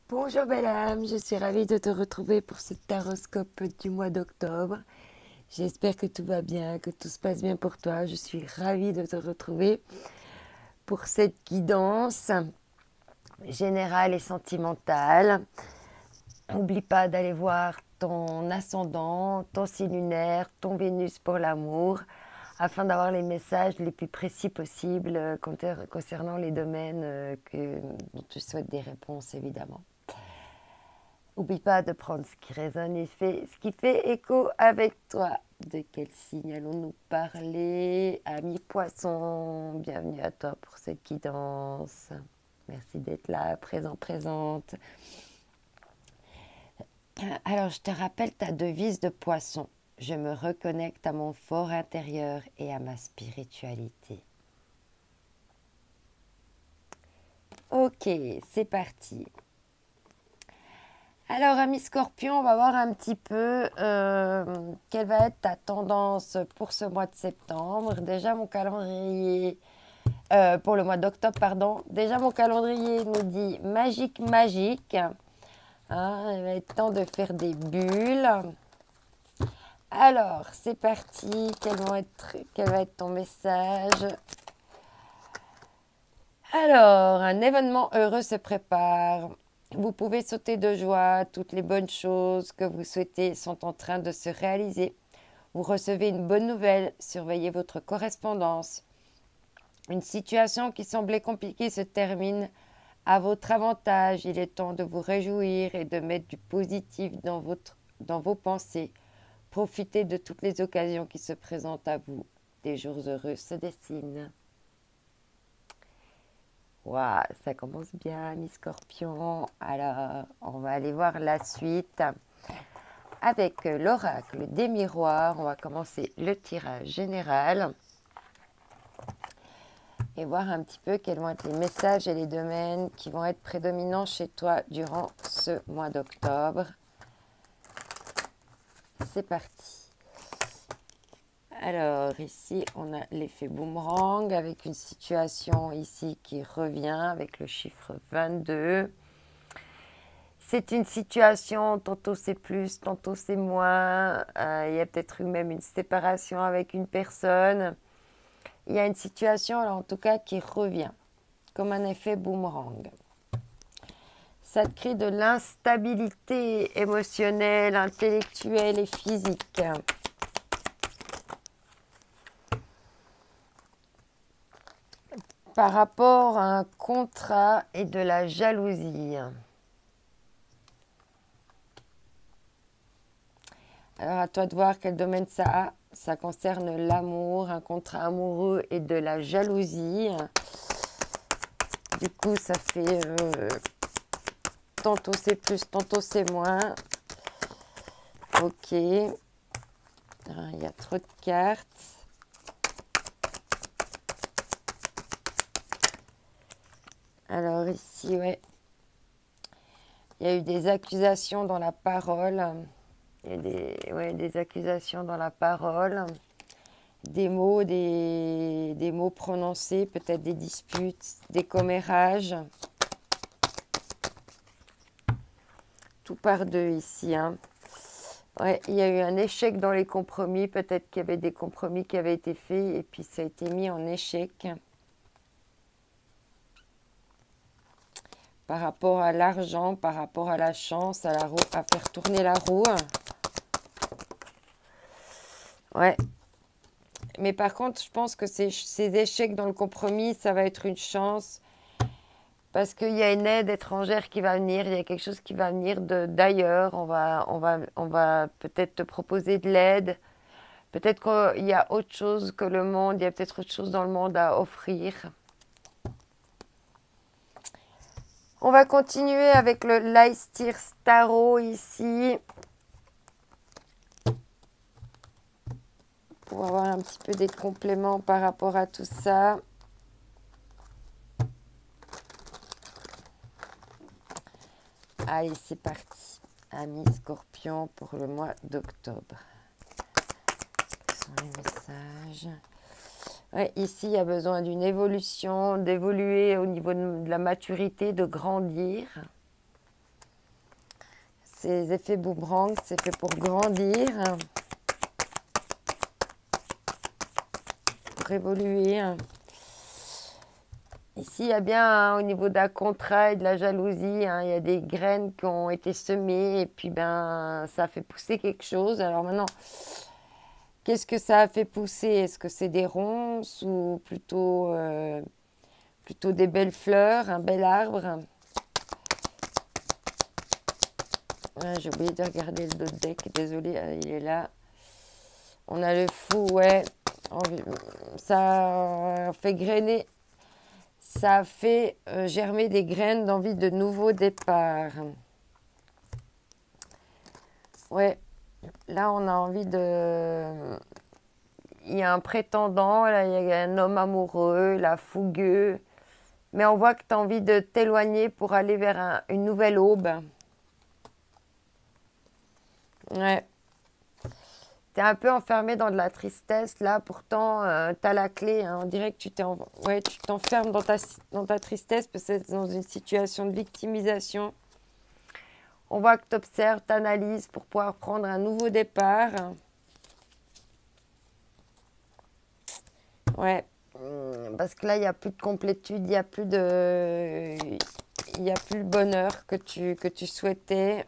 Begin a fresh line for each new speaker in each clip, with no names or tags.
Bonjour belle âme, je suis ravie de te retrouver pour ce taroscope du mois d'octobre. J'espère que tout va bien, que tout se passe bien pour toi. Je suis ravie de te retrouver pour cette guidance générale et sentimentale. N'oublie pas d'aller voir ton ascendant, ton signe lunaire, ton Vénus pour l'amour, afin d'avoir les messages les plus précis possibles concernant les domaines dont tu souhaites des réponses, évidemment. N'oublie pas de prendre ce qui résonne et ce qui fait écho avec toi. De quel signe allons-nous parler? Ami Poisson, bienvenue à toi pour cette guidance. Merci d'être là, présent, présente. Alors, je te rappelle ta devise de Poisson. Je me reconnecte à mon fort intérieur et à ma spiritualité. Ok, c'est parti. Alors, ami Scorpion, on va voir un petit peu quelle va être ta tendance pour ce mois de septembre. Déjà, mon calendrier, pour le mois d'octobre, pardon. Déjà, mon calendrier nous dit magique, magique. Hein, il va être temps de faire des bulles. Alors, c'est parti. Quel va être ton message? Alors, un événement heureux se prépare. Vous pouvez sauter de joie, toutes les bonnes choses que vous souhaitez sont en train de se réaliser. Vous recevez une bonne nouvelle, surveillez votre correspondance. Une situation qui semblait compliquée se termine à votre avantage. Il est temps de vous réjouir et de mettre du positif dans vos pensées. Profitez de toutes les occasions qui se présentent à vous. Des jours heureux se dessinent. Waouh, ça commence bien, mi Scorpion. Alors, on va aller voir la suite avec l'oracle des miroirs. On va commencer le tirage général et voir un petit peu quels vont être les messages et les domaines qui vont être prédominants chez toi durant ce mois d'octobre. C'est parti. Alors ici, on a l'effet boomerang avec une situation ici qui revient avec le chiffre 22. C'est une situation, tantôt c'est plus, tantôt c'est moins. Il y a peut-être eu même une séparation avec une personne. Il y a une situation, alors, en tout cas, qui revient comme un effet boomerang. Ça te crée de l'instabilité émotionnelle, intellectuelle et physique. Par rapport à un contrat et de la jalousie. Alors à toi de voir quel domaine ça a. Ça concerne l'amour, un contrat amoureux et de la jalousie. Du coup, ça fait tantôt c'est plus, tantôt c'est moins. Ok. Il y a trop de cartes. Alors ici, ouais. Il y a eu des accusations dans la parole. Il y a des accusations dans la parole. Des mots prononcés, peut-être des disputes, des commérages. Tout par deux ici. Hein. Ouais, il y a eu un échec dans les compromis. Peut-être qu'il y avait des compromis qui avaient été faits et puis ça a été mis en échec. Par rapport à l'argent, par rapport à la chance, à faire tourner la roue. Ouais. Mais par contre, je pense que ces échecs dans le compromis, ça va être une chance. Parce qu'il y a une aide étrangère qui va venir, il y a quelque chose qui va venir d'ailleurs. On va peut-être te proposer de l'aide. Peut-être qu'il y a autre chose que le monde, il y a peut-être autre chose dans le monde à offrir. On va continuer avec le Leicester Tarot ici. Pour avoir un petit peu des compléments par rapport à tout ça. Allez, c'est parti. Amis Scorpion pour le mois d'octobre. Quels sont les messages? Ouais, ici, il y a besoin d'une évolution, d'évoluer au niveau de la maturité, de grandir. ces effets boomerang, c'est fait pour grandir, pour évoluer. Ici, il y a bien, au niveau de la contrainte et de la jalousie, il y a des graines qui ont été semées et puis ben, ça a fait pousser quelque chose. Alors maintenant, qu'est-ce que ça a fait pousser? Est-ce que c'est des ronces ou plutôt des belles fleurs, un bel arbre? Ouais, j'ai oublié de regarder le dos de deck, désolée, il est là. On a le fou, ouais. Ça fait grainer, ça fait germer des graines d'envie de nouveaux départs. Ouais, là on a envie de... Il y a un prétendant, là il y a un homme amoureux, là fougueux. Mais on voit que tu as envie de t'éloigner pour aller vers une nouvelle aube. Ouais. Tu es un peu enfermé dans de la tristesse, là. Pourtant, tu as la clé. Hein. On dirait que tu t'enfermes dans ta tristesse parce que c'est dans une situation de victimisation. On voit que tu observes, tu analyses pour pouvoir prendre un nouveau départ. Ouais. Parce que là, il n'y a plus de complétude, il n'y a plus le bonheur que tu souhaitais.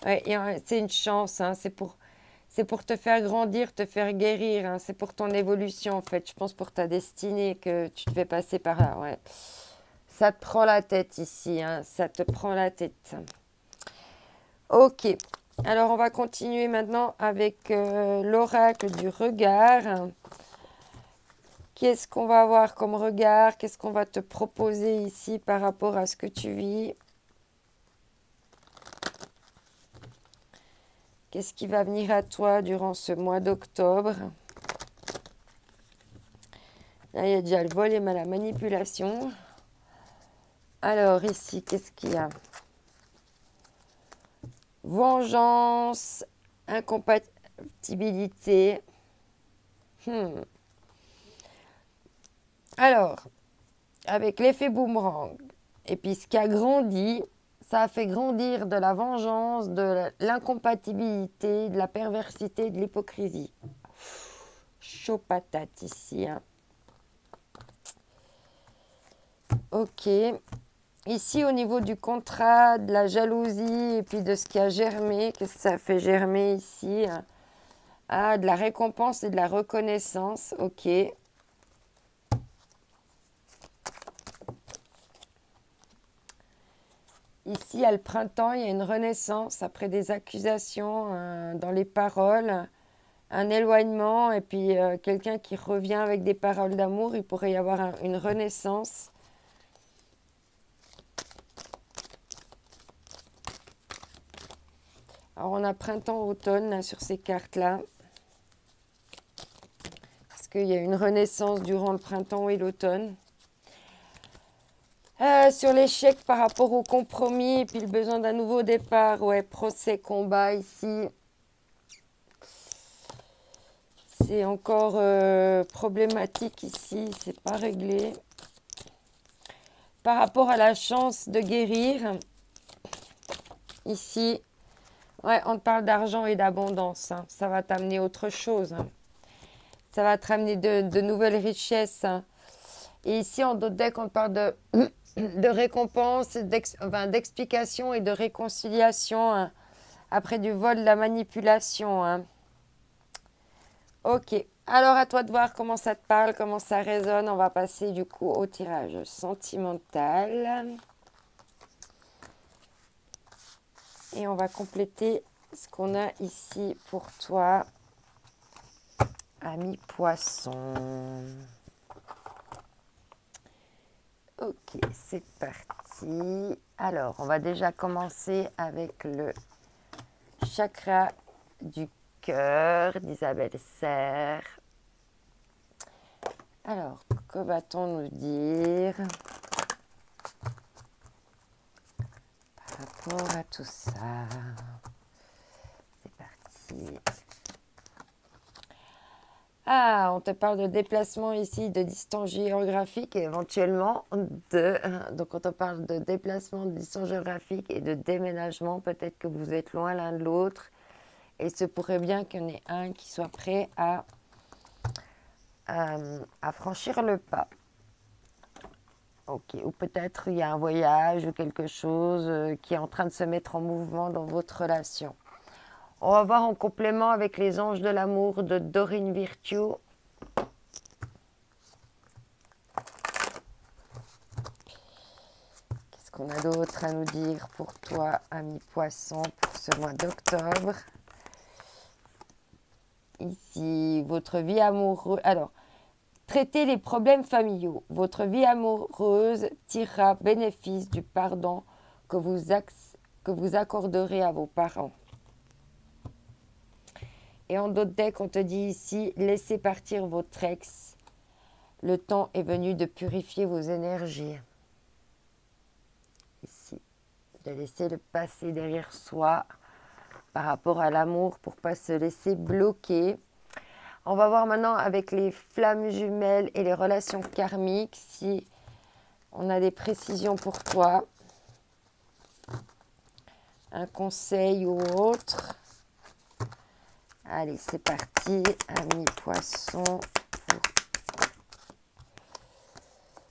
Ouais, c'est une chance, hein, c'est pour te faire grandir, te faire guérir, hein, c'est pour ton évolution en fait. Je pense pour ta destinée que tu te fais passer par là. Ouais. Ça te prend la tête ici, hein, ça te prend la tête. Ok, alors on va continuer maintenant avec l'oracle du regard. Qu'est-ce qu'on va avoir comme regard? Qu'est-ce qu'on va te proposer ici par rapport à ce que tu vis? Qu'est-ce qui va venir à toi durant ce mois d'octobre? Là, il y a déjà le vol et la manipulation. Alors, ici, qu'est-ce qu'il y a? Vengeance, incompatibilité. Alors, avec l'effet boomerang, et puis ce qui a grandi, ça a fait grandir de la vengeance, de l'incompatibilité, de la perversité, de l'hypocrisie. Chaud patate ici. Hein. Ok. Ici, au niveau du contrat, de la jalousie et puis de ce qui a germé, qu'est-ce que ça fait germer ici? Ah, de la récompense et de la reconnaissance. Ok. Ici, il y a le printemps, il y a une renaissance après des accusations dans les paroles, un éloignement et puis quelqu'un qui revient avec des paroles d'amour. Il pourrait y avoir une renaissance. Alors, on a printemps-automne là, sur ces cartes-là. Parce qu'il y a une renaissance durant le printemps et l'automne. Sur l'échec par rapport au compromis et puis le besoin d'un nouveau départ. Ouais, procès, combat ici. C'est encore problématique ici. C'est pas réglé. Par rapport à la chance de guérir. Ici. Ouais, on te parle d'argent et d'abondance. Hein. Ça va t'amener autre chose. Hein. Ça va te ramener de nouvelles richesses. Hein. Et ici, en d'autres decks, on te parle de récompense, d'explication et de réconciliation. Hein. Après du vol, de la manipulation. Hein. Ok. Alors, à toi de voir comment ça te parle, comment ça résonne. On va passer du coup au tirage sentimental. Et on va compléter ce qu'on a ici pour toi, ami poisson. Ok, c'est parti. Alors, on va déjà commencer avec le chakra du cœur d'Isabelle Serre. Alors, que va-t-on nous dire par rapport à tout ça? C'est parti. Ah, on te parle de déplacement ici, de distance géographique et éventuellement de... Donc, on te parle de déplacement, de distance géographique et de déménagement. Peut-être que vous êtes loin l'un de l'autre. Et il se pourrait bien qu'il y en ait un qui soit prêt à franchir le pas. Ok, ou peut-être il y a un voyage ou quelque chose qui est en train de se mettre en mouvement dans votre relation. On va voir en complément avec les anges de l'amour de Dorine Virtue. Qu'est-ce qu'on a d'autre à nous dire pour toi, ami poisson, pour ce mois d'octobre? Ici, votre vie amoureuse. Alors, traitez les problèmes familiaux. Votre vie amoureuse tirera bénéfice du pardon que vous accorderez à vos parents. Et en d'autres decks, on te dit ici, laissez partir votre ex. Le temps est venu de purifier vos énergies. Ici, de laisser le passé derrière soi par rapport à l'amour pour ne pas se laisser bloquer. On va voir maintenant avec les flammes jumelles et les relations karmiques si on a des précisions pour toi. Un conseil ou autre. Allez, c'est parti, ami poisson.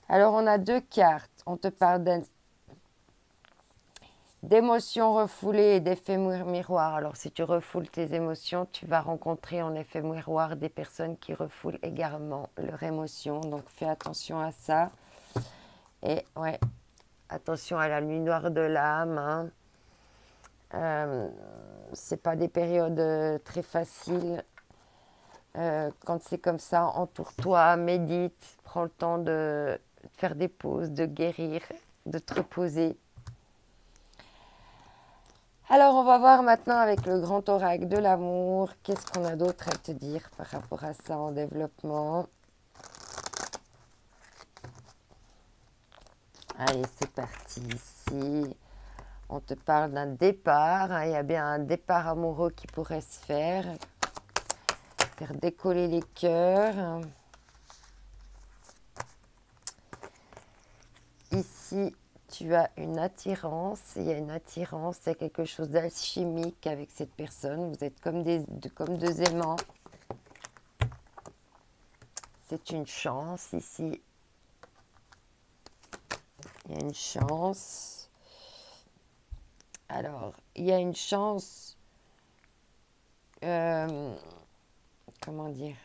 Alors, on a deux cartes. On te parle d'émotions refoulées et d'effets miroirs. Alors, si tu refoules tes émotions, tu vas rencontrer en effet miroir des personnes qui refoulent également leurs émotions. Donc, fais attention à ça. Et ouais, attention à la nuit noire de l'âme. Hein. C'est pas des périodes très faciles. Quand c'est comme ça, entoure-toi, médite, prends le temps de faire des pauses, de guérir, de te reposer. Alors, on va voir maintenant avec le grand oracle de l'amour. Qu'est-ce qu'on a d'autre à te dire par rapport à ça en développement? Allez, c'est parti ici. On te parle d'un départ. Hein. Il y a bien un départ amoureux qui pourrait se faire. Faire décoller les cœurs. Ici, tu as une attirance. Il y a une attirance. Il y a quelque chose d'alchimique avec cette personne. Vous êtes comme deux aimants. C'est une chance ici. Il y a une chance. Alors, il y a une chance, comment dire?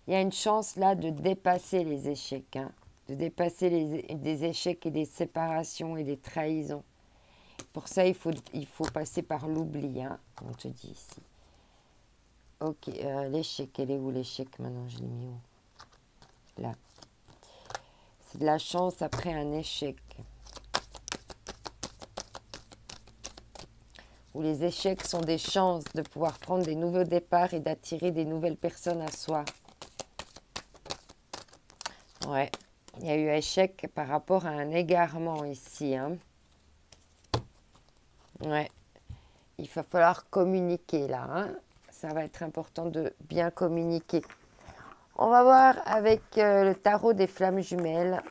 Il y a une chance là de dépasser les échecs, hein, de dépasser des échecs et des séparations et des trahisons. Pour ça, il faut passer par l'oubli, hein, on te dit ici. Ok, l'échec, elle est où l'échec maintenant? Je l'ai mis où? Là. C'est de la chance après un échec. Où les échecs sont des chances de pouvoir prendre des nouveaux départs et d'attirer des nouvelles personnes à soi. Ouais, il y a eu échec par rapport à un égarement ici. Hein. Ouais, il va falloir communiquer là. Hein. Ça va être important de bien communiquer. On va voir avec le tarot des flammes jumelles.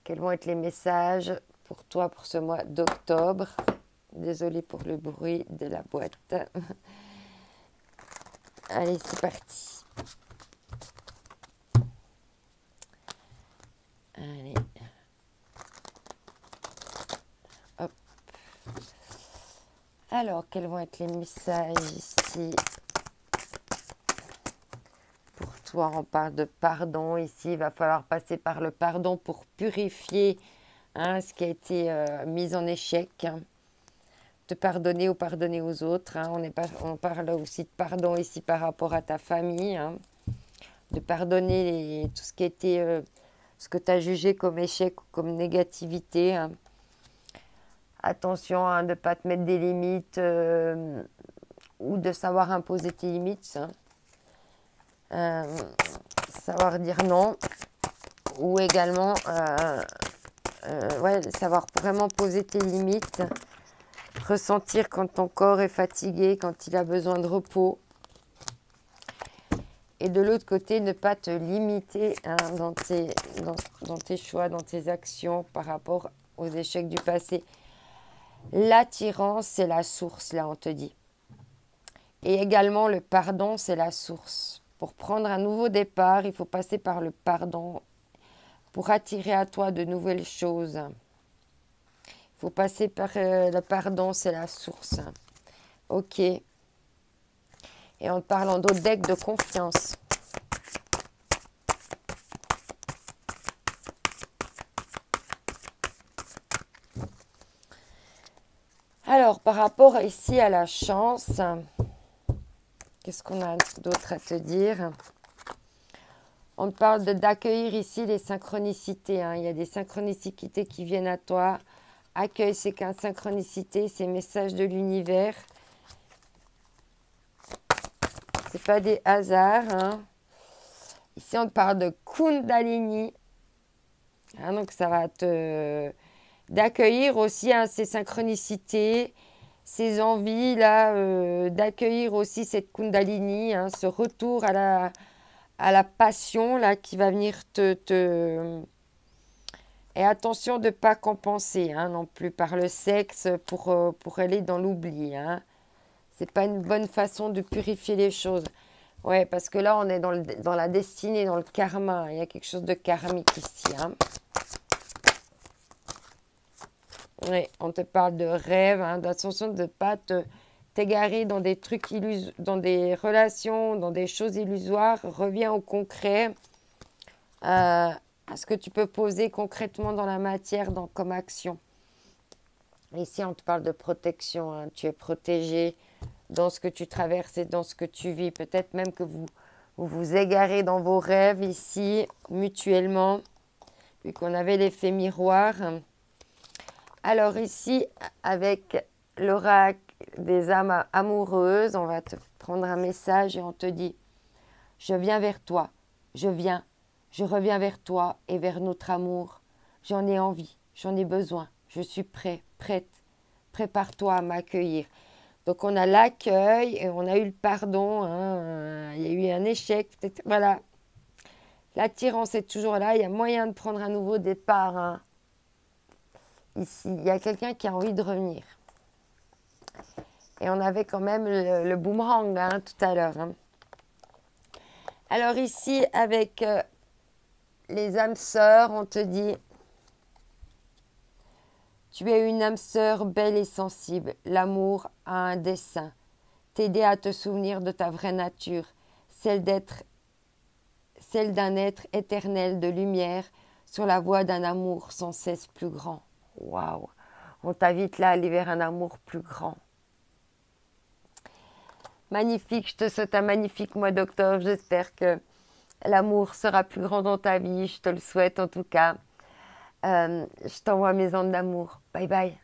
Quels vont être les messages pour toi pour ce mois d'octobre? Désolée pour le bruit de la boîte. Allez, c'est parti. Allez. Hop. Alors, quels vont être les messages ici? Pour toi, on parle de pardon. Ici, il va falloir passer par le pardon pour purifier hein, ce qui a été mis en échec. De pardonner ou pardonner aux autres. Hein. On parle aussi de pardon ici par rapport à ta famille. Hein. De pardonner tout ce qui a été, ce que tu as jugé comme échec ou comme négativité. Hein. Attention hein, de ne pas te mettre des limites ou de savoir imposer tes limites. Hein. Savoir dire non. Ou également ouais, savoir vraiment poser tes limites. Ressentir quand ton corps est fatigué, quand il a besoin de repos. Et de l'autre côté, ne pas te limiter hein, dans tes choix, dans tes actions par rapport aux échecs du passé. L'attirance, c'est la source, là, on te dit. Et également, le pardon, c'est la source. Pour prendre un nouveau départ, il faut passer par le pardon. Pour attirer à toi de nouvelles choses, il faut passer par le pardon, c'est la source. Ok. Et en te parlant d'autres decks de confiance. Alors, par rapport ici à la chance, qu'est-ce qu'on a d'autre à te dire? On te parle d'accueillir ici les synchronicités. Hein. Il y a des synchronicités qui viennent à toi. Accueille ces synchronicités, ces messages de l'univers. Ce n'est pas des hasards. Hein. Ici, on te parle de Kundalini. Hein, donc, ça va te... d'accueillir aussi hein, ces synchronicités, ces envies là, d'accueillir aussi cette Kundalini, hein, ce retour à la passion là qui va venir te... Et attention de ne pas compenser hein, non plus par le sexe pour aller dans l'oubli. Hein. Ce n'est pas une bonne façon de purifier les choses. Ouais, parce que là, on est dans la destinée, dans le karma. Il y a quelque chose de karmique ici. Hein. Oui, on te parle de rêve, hein, d'attention de ne pas t'égarer dans des trucs dans des relations, dans des choses illusoires. Reviens au concret, à ce que tu peux poser concrètement dans la matière, comme action. Ici, on te parle de protection. Hein. Tu es protégé dans ce que tu traverses et dans ce que tu vis. Peut-être même que vous égarez dans vos rêves ici, mutuellement, vu qu'on avait l'effet miroir. Alors ici, avec l'oracle des âmes amoureuses, on va te prendre un message et on te dit « Je viens vers toi, je reviens vers toi et vers notre amour. J'en ai envie, j'en ai besoin, je suis prêt, prête. Prépare-toi à m'accueillir. » Donc on a l'accueil et on a eu le pardon. Hein, il y a eu un échec, peut-être. Voilà. L'attirance est toujours là. Il y a moyen de prendre un nouveau départ. Hein. Ici, il y a quelqu'un qui a envie de revenir. Et on avait quand même le boomerang hein, tout à l'heure. Hein. Alors ici, avec les âmes sœurs, on te dit... Tu es une âme sœur belle et sensible. L'amour a un dessein. T'aider à te souvenir de ta vraie nature, celle d'un être éternel de lumière sur la voie d'un amour sans cesse plus grand. Waouh! On t'invite là à aller vers un amour plus grand. Magnifique, je te souhaite un magnifique mois d'octobre. J'espère que l'amour sera plus grand dans ta vie. Je te le souhaite en tout cas. Je t'envoie mes ondes d'amour. Bye bye.